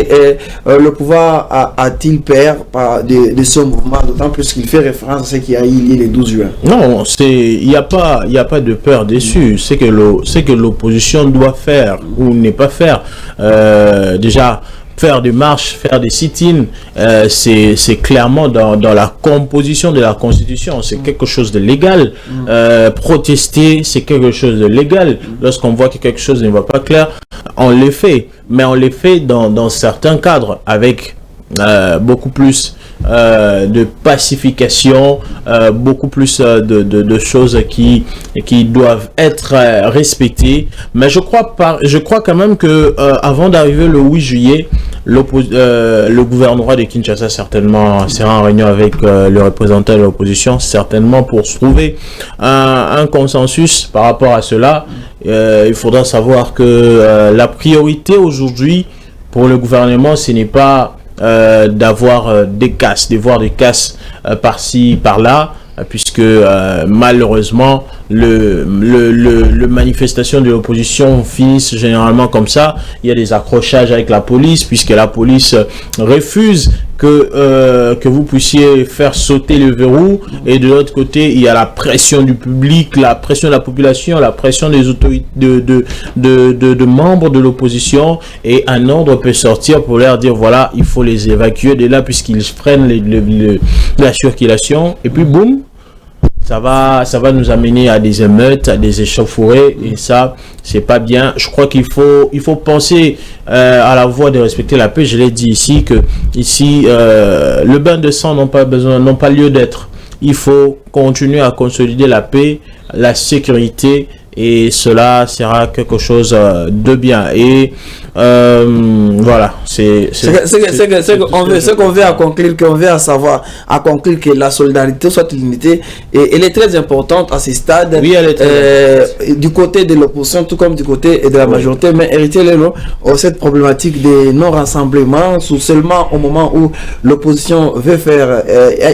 le pouvoir a-t-il peur de ce mouvement, d'autant plus qu'il fait référence à ce qui a eu lieu le 12 juin? Non, il n'y a pas de peur dessus. C'est que l'opposition doit faire ou ne pas faire. Déjà, faire des marches, faire des sit-ins, c'est clairement dans la composition de la Constitution. C'est quelque chose de légal. Protester, c'est quelque chose de légal. Lorsqu'on voit que quelque chose ne va pas clair, on les fait. Mais on les fait dans certains cadres, avec beaucoup plus de pacification, beaucoup plus de choses qui doivent être respectées. Mais je crois quand même que avant d'arriver le 8 juillet, le gouvernement de Kinshasa certainement sera en réunion avec le représentant de l'opposition, certainement pour trouver un consensus par rapport à cela. Il faudra savoir que la priorité aujourd'hui pour le gouvernement, ce n'est pas d'avoir des casses, de voir des casses par-ci, par-là, puisque malheureusement le manifestation de l'opposition finissent généralement comme ça. Il y a des accrochages avec la police, puisque la police refuse que vous puissiez faire sauter le verrou, et de l'autre côté il y a la pression du public, la pression de la population, la pression des autorités de membres de l'opposition, et un ordre peut sortir pour leur dire voilà, il faut les évacuer de là puisqu'ils freinent la circulation, et puis boum, ça va nous amener à des émeutes, à des échauffourées, et ça, c'est pas bien. Je crois qu'il faut penser à la voie de respecter la paix. Je l'ai dit ici, que ici, le bain de sang n'ont pas lieu d'être. Il faut continuer à consolider la paix, la sécurité, et cela sera quelque chose de bien. Et voilà, ce qu'on veut conclure, qu'on veut savoir, à conclure que la solidarité, soit l'unité, et elle est très importante à ce stade. Oui, elle est du côté de l'opposition, tout comme du côté de la majorité. Mais héritier-le, cette problématique des non-rassemblements, seulement au moment où l'opposition veut faire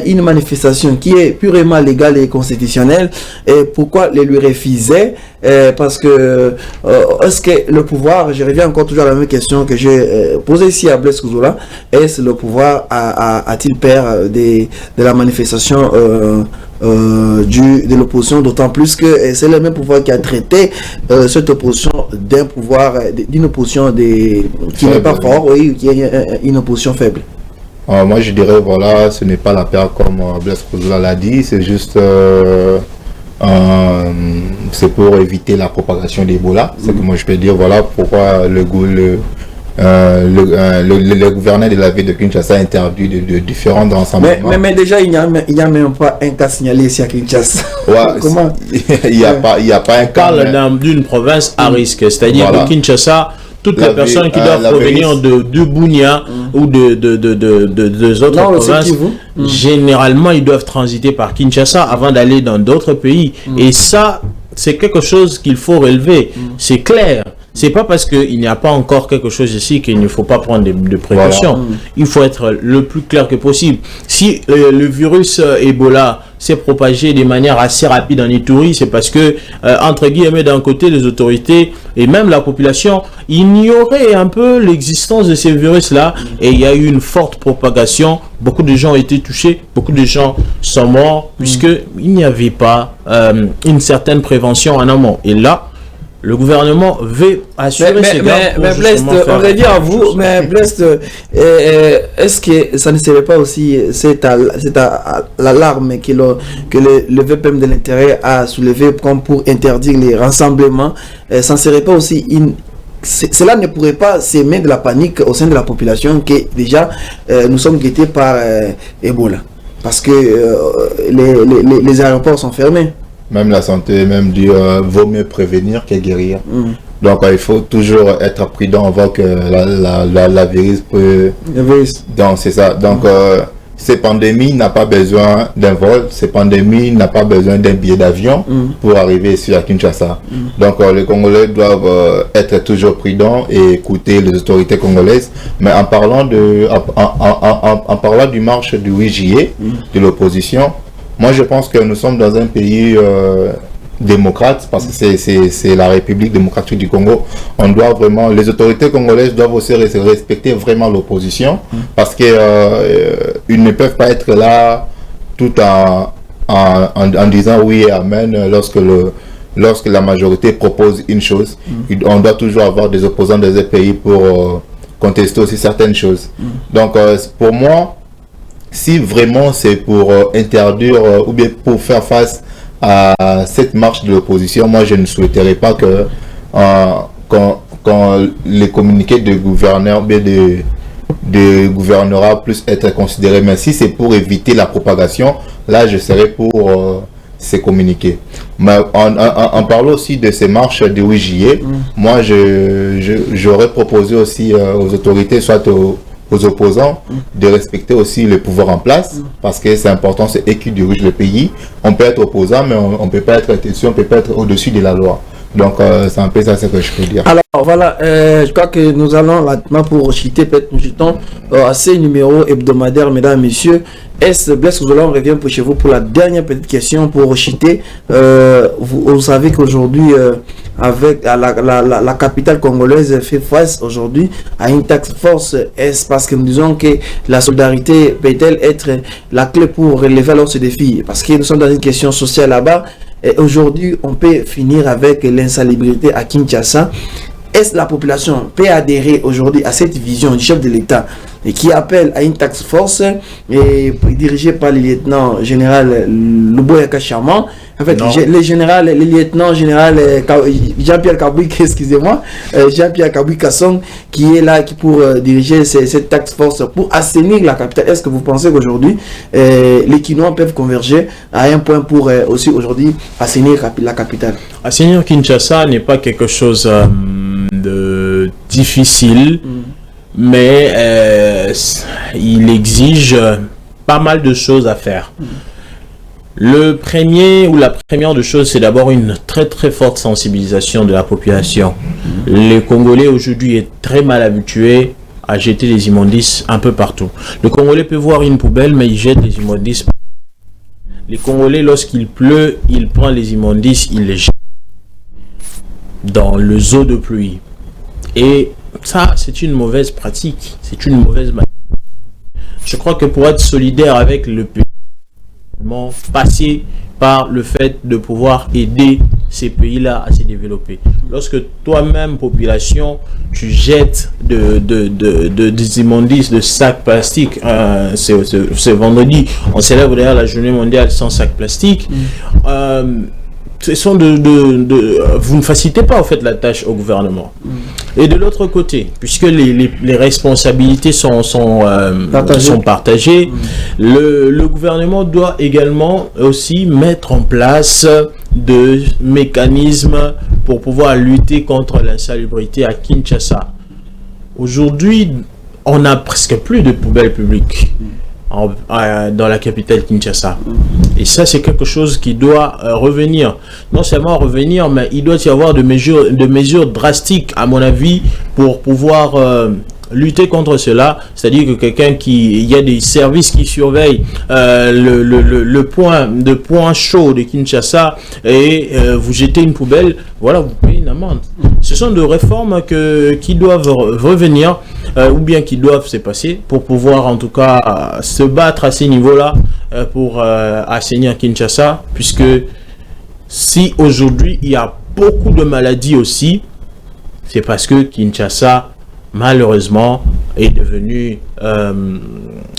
une manifestation qui est purement légale et constitutionnelle, et pourquoi les lui refuser? Parce que est-ce que le pouvoir, je reviens encore toujours à la même question que j'ai posée ici à Blaise Kouzoula, est-ce le pouvoir a-t-il peur de la manifestation de l'opposition, d'autant plus que c'est le même pouvoir qui a traité cette opposition d'un pouvoir, d'une opposition qui n'est pas fort, oui, qui est une opposition faible? Moi je dirais voilà, ce n'est pas la peur comme Blaise Kouzoula l'a dit, c'est juste c'est pour éviter la propagation d'Ebola. C'est que moi je peux dire voilà pourquoi le gouverneur de la ville de Kinshasa a interdit de différents rassemblements. Mais déjà il n'y a même pas un cas signalé ici à Kinshasa. Ouais, comment il n'y a pas un cas. On parle d'une province à risque, c'est-à-dire que Kinshasa, toutes les personnes qui doivent provenir de Bunia ou de autres provinces, généralement ils doivent transiter par Kinshasa avant d'aller dans d'autres pays. Et ça, c'est quelque chose qu'il faut relever. C'est clair. C'est pas parce qu'il n'y a pas encore quelque chose ici qu'il ne faut pas prendre de précautions. Voilà. Il faut être le plus clair que possible. Si le virus Ebola s'est propagé de manière assez rapide en Ituri, c'est parce que, entre guillemets, d'un côté, les autorités et même la population ignoraient un peu l'existence de ces virus-là, et il y a eu une forte propagation. Beaucoup de gens ont été touchés, beaucoup de gens sont morts, puisqu'il n'y avait pas une certaine prévention en amont. Et là, le gouvernement veut assurer ses gardes. Mais Blest, on revient à vous, mais Blest, est-ce que ça ne serait pas aussi l'alarme que le VPM de l'intérieur a soulevé comme pour interdire les rassemblements? Ça ne serait pas aussi cela ne pourrait pas s'aimer de la panique au sein de la population que déjà nous sommes guettés par Ebola, parce que les aéroports sont fermés. Même la santé, même dit vaut mieux prévenir que guérir. Donc il faut toujours être prudent avant que la virus peut. Donc c'est ça. Donc Ces pandémies n'ont pas besoin d'un vol, ces pandémies n'ont pas besoin d'un billet d'avion pour arriver ici à Kinshasa. Donc les Congolais doivent être toujours prudents et écouter les autorités congolaises. Mais en parlant en parlant du marche du 8 juillet de l'opposition, moi je pense que nous sommes dans un pays démocrate, parce que c'est la République démocratique du Congo. On doit vraiment, les autorités congolaises doivent aussi respecter vraiment l'opposition, parce que ils ne peuvent pas être là tout en disant oui et amen lorsque la majorité propose une chose. On doit toujours avoir des opposants dans les pays pour contester aussi certaines choses. Donc pour moi, si vraiment c'est pour interdire ou bien pour faire face à cette marche de l'opposition, moi je ne souhaiterais pas que quand les communiqués de gouverneurs, bien de gouvernorat puissent être considérés. Mais si c'est pour éviter la propagation, là je serais pour ces communiqués. Mais en parlant aussi de ces marches du 8 juillet, moi j'aurais proposé aussi aux autorités, soit aux opposants, de respecter aussi le pouvoir en place, parce que c'est important, c'est eux qui dirigent le pays. On peut être opposant, mais on ne peut pas être au-dessus, on peut pas être au-dessus de la loi. Donc c'est un peu ça ce que je peux dire. Alors voilà, je crois que nous allons maintenant pour citer, peut-être nous jetons à ces numéros hebdomadaires, mesdames, messieurs. Blaise Ozola, on revient pour chez vous pour la dernière petite question pour citer. Vous savez qu'aujourd'hui, avec la capitale congolaise fait face aujourd'hui à une task force. Est-ce parce que nous disons que la solidarité peut-elle être la clé pour relever alors ce défi? Parce que nous sommes dans une question sociale là-bas. Et aujourd'hui, on peut finir avec l'insalubrité à Kinshasa. Est-ce la population peut adhérer aujourd'hui à cette vision du chef de l'État et qui appelle à une task force dirigée par le lieutenant général Luboya Kachama? En fait, le lieutenant général Jean-Pierre Kabouy, excusez-moi, Jean-Pierre Kabouy Kasson, qui est là pour diriger cette task force pour assainir la capitale. Est-ce que vous pensez qu'aujourd'hui, les Kinois peuvent converger à un point pour aussi aujourd'hui assainir la capitale? Assainir Kinshasa n'est pas quelque chose de difficile, mais il exige pas mal de choses à faire. Le premier ou la première de choses, c'est d'abord une très très forte sensibilisation de la population. Les Congolais aujourd'hui est très mal habitués à jeter des immondices un peu partout. Le Congolais peut voir une poubelle, mais il jette des immondices. Les Congolais, lorsqu'il pleut, il prend les immondices, il les jette dans le eau de pluie. Et ça, c'est une mauvaise pratique. C'est une mauvaise manière. Je crois que pour être solidaire avec le pays, passer par le fait de pouvoir aider ces pays-là à se développer. Lorsque toi-même, population, tu jettes des immondices, de sacs plastiques, c'est vendredi, on célèbre d'ailleurs la journée mondiale sans sacs plastiques, vous ne facilitez pas en fait la tâche au gouvernement. Et de l'autre côté, puisque les responsabilités sont partagées, le gouvernement doit également aussi mettre en place de mécanismes pour pouvoir lutter contre l'insalubrité à Kinshasa. Aujourd'hui, on n'a presque plus de poubelles publiques dans la capitale Kinshasa. Et ça, c'est quelque chose qui doit revenir. Non seulement revenir, mais il doit y avoir de mesures drastiques, à mon avis, pour pouvoir lutter contre cela. C'est-à-dire que il y a des services qui surveillent le point chaud de Kinshasa et vous jetez une poubelle, voilà, vous payez une amende. Ce sont des réformes qui doivent revenir ou bien qui doivent se passer pour pouvoir en tout cas se battre à ces niveaux-là pour assainir Kinshasa, puisque si aujourd'hui il y a beaucoup de maladies aussi, c'est parce que Kinshasa malheureusement est devenu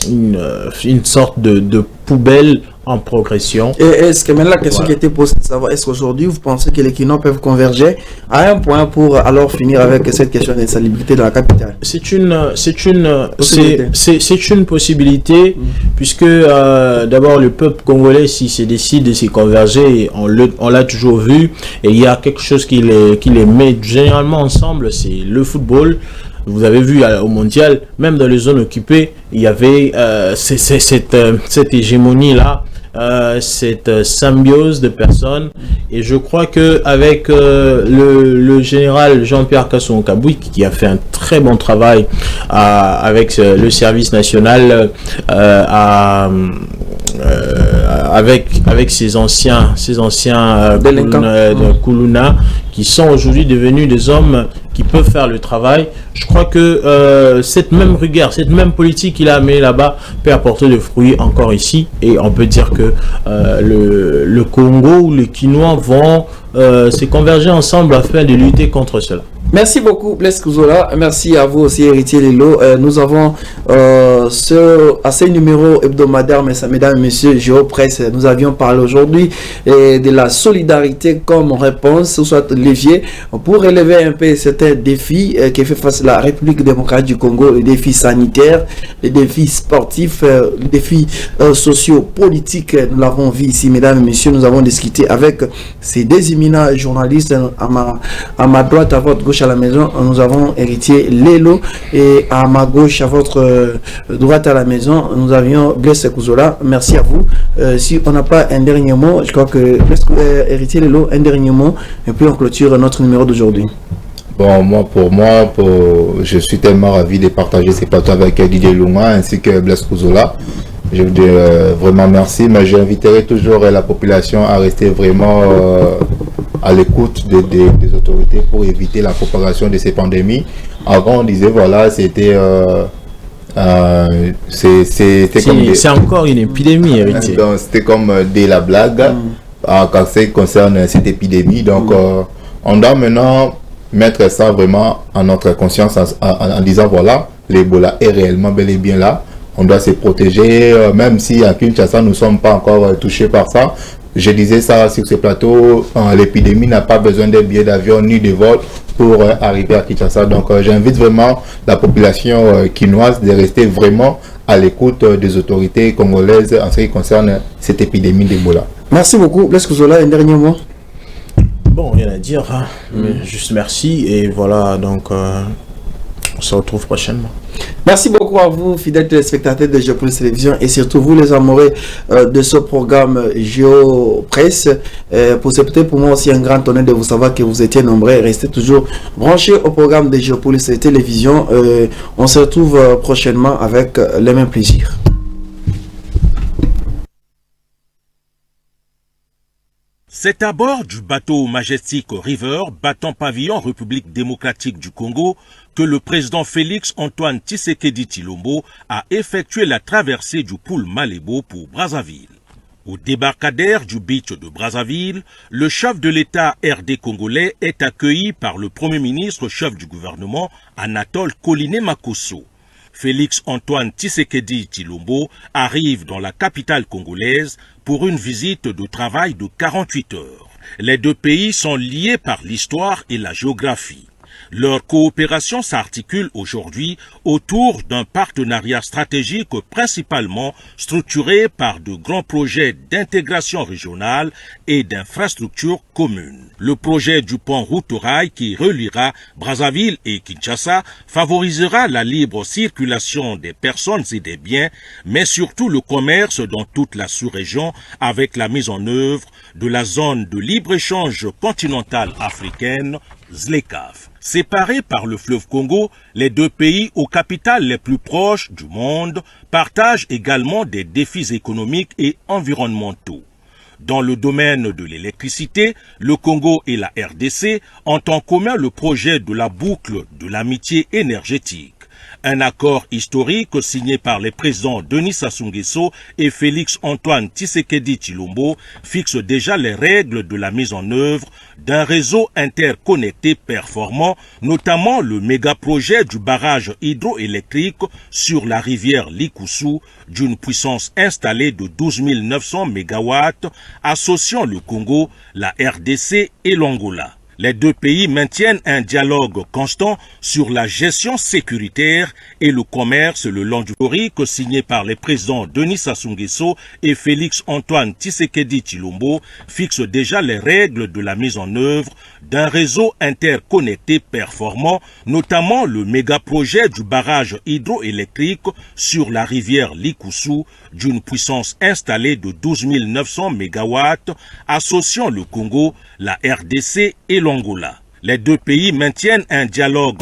une sorte de poubelle en progression. Et est-ce que maintenant la question qui était posée de savoir, est-ce qu'aujourd'hui vous pensez que les Kinois peuvent converger à un point pour alors finir avec cette question d'insalubrité de la capitale? C'est une possibilité, puisque d'abord le peuple congolais, s'il se décide de s'y converger, on l'a toujours vu, et il y a quelque chose qui les met généralement ensemble, c'est le football. Vous avez vu au mondial, même dans les zones occupées, il y avait cette hégémonie-là, cette symbiose de personnes. Et je crois que avec le général Jean-Pierre Kasson-Kabouik, qui a fait un très bon travail avec le service national, avec ses anciens Koulouna, qui sont aujourd'hui devenus des hommes qui peuvent faire le travail. Je crois que cette même rigueur, cette même politique qu'il a amenée là-bas peut apporter des fruits encore ici. Et on peut dire que le Congo ou les Quinois vont se converger ensemble afin de lutter contre cela. Merci beaucoup, Blaise Kouzola. Merci à vous aussi, Héritier Lelo. Nous avons à ce numéro hebdomadaire, mesdames et messieurs, Géopresse, nous avions parlé aujourd'hui de la solidarité comme réponse, ou soit levier, pour relever un peu certains défis qui fait face à la République démocratique du Congo, les défis sanitaires, les défis sportifs, les défis socio-politiques. Nous l'avons vu ici, mesdames et messieurs. Nous avons discuté avec ces deux éminents journalistes. À ma droite, à votre gauche, à la maison, nous avons Héritier Lelo, et à ma gauche, à votre droite à la maison, nous avions Blaise Kouzola. Merci à vous. Si on n'a pas un dernier mot, je crois que Héritier Lelo, un dernier mot, et puis on clôture notre numéro d'aujourd'hui. Bon, je suis tellement ravi de partager ces plateaux avec Didier Lunga ainsi que Blaise Kouzola. Je vous dis vraiment merci, mais j'inviterai toujours la population à rester vraiment à l'écoute des autorités pour éviter la propagation de ces pandémies. Avant, on disait, voilà, c'était c'est encore une épidémie, Héritier. C'était comme de la blague quand ça concerne cette épidémie. Donc, on doit maintenant mettre ça vraiment en notre conscience en disant, voilà, l'Ebola est réellement bel et bien là. On doit se protéger, même si à Kinshasa, nous ne sommes pas encore touchés par ça. Je disais ça sur ce plateau, l'épidémie n'a pas besoin de billets d'avion ni de vol pour arriver à Kinshasa. Donc j'invite vraiment la population quinoise de rester vraiment à l'écoute des autorités congolaises en ce qui concerne cette épidémie d'Ebola. Merci beaucoup. Blaise Kouzola, un dernier mot. Bon, rien à dire, hein, mais juste merci. Et voilà, donc on se retrouve prochainement. Merci beaucoup à vous, fidèles téléspectateurs de Géopresse Télévision, et surtout vous, les amoureux de ce programme Géopresse. Pour moi aussi un grand honneur de vous savoir que vous étiez nombreux. Restez toujours branchés au programme de Géopresse Télévision. On se retrouve prochainement avec le même plaisir. C'est à bord du bateau Majestic River, battant pavillon République démocratique du Congo, que le président Félix Antoine Tshisekedi Tshilombo a effectué la traversée du Pool Malébo pour Brazzaville. Au débarcadère du beach de Brazzaville, le chef de l'État RD congolais est accueilli par le Premier ministre chef du gouvernement Anatole Koliné Makosso. Félix Antoine Tshisekedi Tshilombo arrive dans la capitale congolaise pour une visite de travail de 48 heures. Les deux pays sont liés par l'histoire et la géographie. Leur coopération s'articule aujourd'hui autour d'un partenariat stratégique principalement structuré par de grands projets d'intégration régionale et d'infrastructures communes. Le projet du pont route-rail qui reliera Brazzaville et Kinshasa favorisera la libre circulation des personnes et des biens, mais surtout le commerce dans toute la sous-région avec la mise en œuvre de la zone de libre-échange continentale africaine, ZLECAf. Séparés par le fleuve Congo, les deux pays aux capitales les plus proches du monde partagent également des défis économiques et environnementaux. Dans le domaine de l'électricité, le Congo et la RDC ont en commun le projet de la boucle de l'amitié énergétique. Un accord historique signé par les présidents Denis Sassou Nguesso et Félix Antoine Tshisekedi Tshilombo fixe déjà les règles de la mise en œuvre d'un réseau interconnecté performant, notamment le méga-projet du barrage hydroélectrique sur la rivière Likusu d'une puissance installée de 12 900 MW associant le Congo, la RDC et l'Angola. Les deux pays maintiennent un dialogue constant sur la gestion sécuritaire et le commerce le long du historique signé par les présidents Denis Sassou Nguesso et Félix-Antoine Tshisekedi Tshilombo fixe déjà les règles de la mise en œuvre d'un réseau interconnecté performant, notamment le méga-projet du barrage hydroélectrique sur la rivière Likusu d'une puissance installée de 12 900 MW associant le Congo, la RDC et l'Angola. Les deux pays maintiennent un dialogue